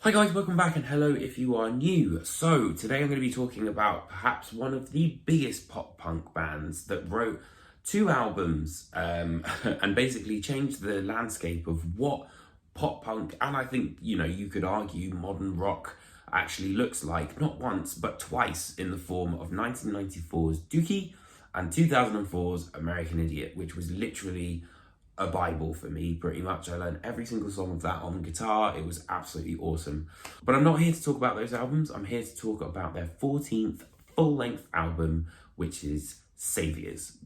Hi guys, welcome back and hello if you are new. So today I'm going to be talking about perhaps one of the biggest pop punk bands that wrote two albums and basically changed the landscape of what pop punk and I think, you could argue modern rock actually looks like, not once but twice, in the form of 1994's Dookie and 2004's American Idiot, which was literally a Bible for me, pretty much. I learned every single song of that on guitar. It was absolutely awesome. But I'm not here to talk about those albums. I'm here to talk about their 14th full-length album, which is Saviors.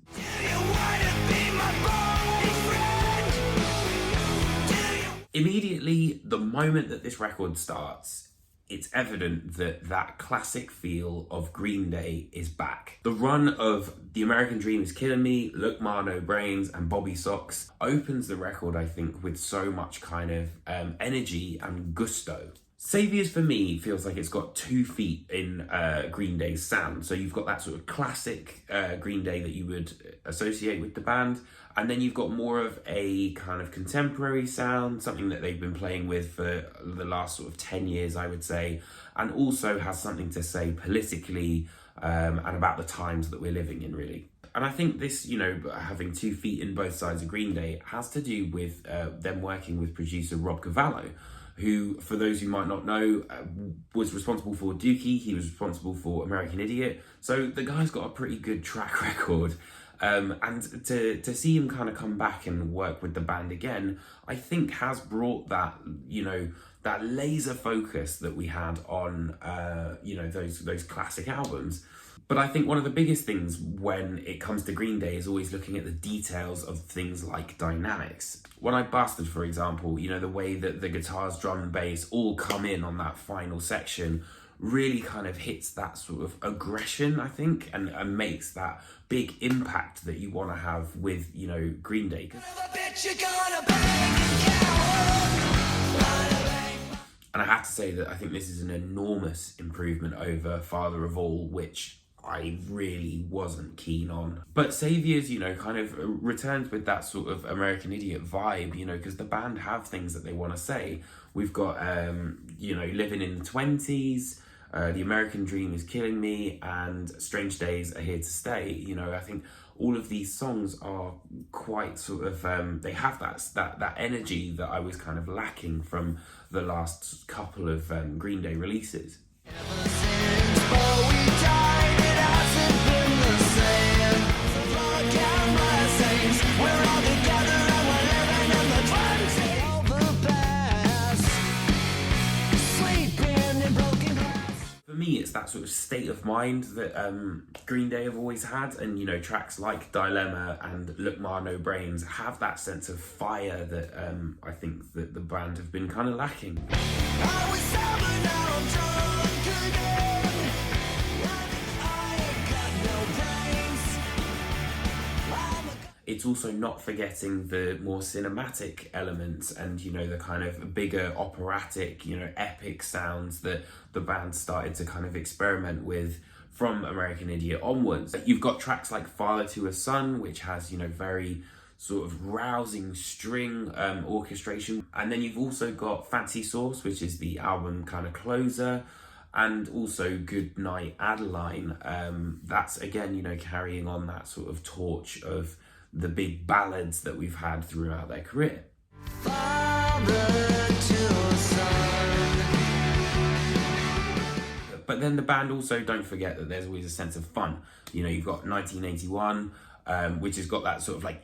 Immediately, the moment that this record starts, it's evident that that classic feel of Green Day is back. The run of The American Dream Is Killing Me, Look Ma No Brains, and Bobby Sox opens the record, I think, with so much kind of energy and gusto. Saviors, for me, feels like it's got 2 feet in Green Day's sound. So you've got that sort of classic Green Day that you would associate with the band, and then you've got more of a kind of contemporary sound, something that they've been playing with for the last sort of 10 years, I would say, and also has something to say politically and about the times that we're living in, really. And I think this, having 2 feet in both sides of Green Day has to do with them working with producer Rob Cavallo, who, for those who might not know, was responsible for Dookie. He was responsible for American Idiot. So the guy's got a pretty good track record. And to see him kind of come back and work with the band again, I think has brought that, that laser focus that we had on, those classic albums. But I think one of the biggest things when it comes to Green Day is always looking at the details of things like dynamics. When I Bastard, for example, the way that the guitars, drum and bass all come in on that final section really kind of hits that sort of aggression, I think, and makes that big impact that you want to have with, Green Day. And I have to say that I think this is an enormous improvement over Father of All, which I really wasn't keen on. But Saviors, kind of returns with that sort of American Idiot vibe, because the band have things that they want to say. We've got, Living in the 20s, The American Dream Is Killing Me, and Strange Days Are Here to Stay. I think all of these songs are quite sort of, they have that energy that I was kind of lacking from the last couple of Green Day releases. Ever since we died, it hasn't been the same. Look at my saints, we're all together and we're living in the 20s. All the past, sleeping in broken glass. For me, it's that sort of state of mind that Green Day have always had, and tracks like Dilemma and Look Ma No Brains have that sense of fire that I think that the band have been kind of lacking. I was sober, now I'm drunk again. It's also not forgetting the more cinematic elements and, the kind of bigger operatic, epic sounds that the band started to kind of experiment with from American Idiot onwards. You've got tracks like Father to a Son, which has, very sort of rousing string orchestration. And then you've also got Fancy Sauce, which is the album kind of closer. And also Good Night Adeline. That's, again, carrying on that sort of torch of the big ballads that we've had throughout their career. But then the band also, don't forget that there's always a sense of fun. You've got 1981, which has got that sort of like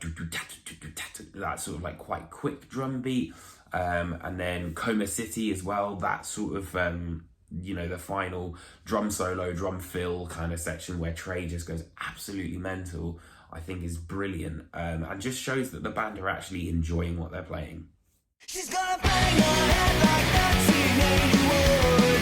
that sort of like quite quick drum beat, and then Coma City as well. That sort of the final drum solo, drum fill kind of section where Trey just goes absolutely mental, I think is brilliant, and just shows that the band are actually enjoying what they're playing. She's gonna bang her head like that teenage would.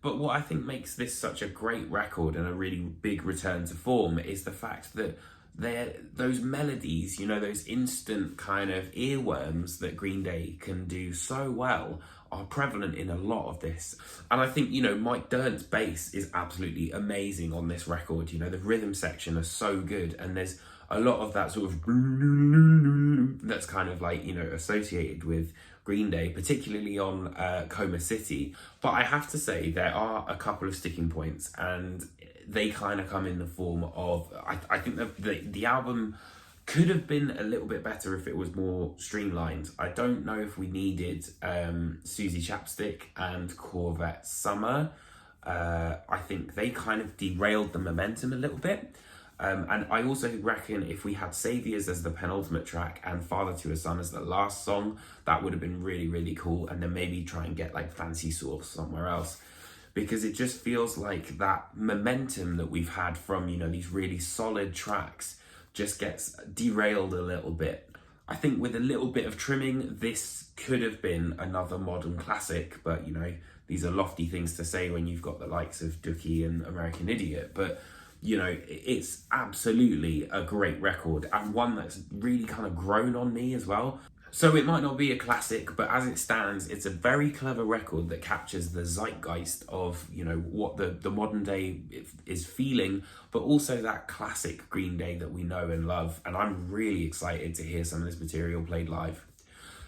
But what I think makes this such a great record and a really big return to form is the fact that those melodies, those instant kind of earworms that Green Day can do so well are prevalent in a lot of this. And I think, Mike Dirnt's bass is absolutely amazing on this record. The rhythm section is so good, and there's a lot of that sort of that's kind of like, you know, associated with Green Day, particularly on Coma City. But I have to say there are a couple of sticking points, and they kind of come in the form of, I think that the album could have been a little bit better if it was more streamlined. I don't know if we needed Susie Chapstick and Corvette Summer. I think they kind of derailed the momentum a little bit. And I also reckon if we had Saviors as the penultimate track and Father to a Son as the last song, that would have been really, really cool. And then maybe try and get like Fancy Sauce somewhere else. Because it just feels like that momentum that we've had from, you know, these really solid tracks just gets derailed a little bit. I think with a little bit of trimming, this could have been another modern classic, but you know, these are lofty things to say when you've got the likes of Dookie and American Idiot, but you know, it's absolutely a great record and one that's really kind of grown on me as well. So it might not be a classic, but as it stands, it's a very clever record that captures the zeitgeist of, you know, what the modern day is feeling, but also that classic Green Day that we know and love. And I'm really excited to hear some of this material played live.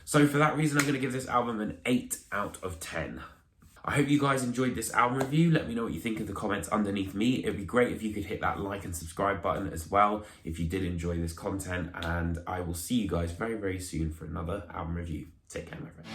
So for that reason, I'm going to give this album an 8 out of 10. I hope you guys enjoyed this album review. Let me know what you think in the comments underneath me. It'd be great if you could hit that like and subscribe button as well if you did enjoy this content. And I will see you guys very, very soon for another album review. Take care, my friends.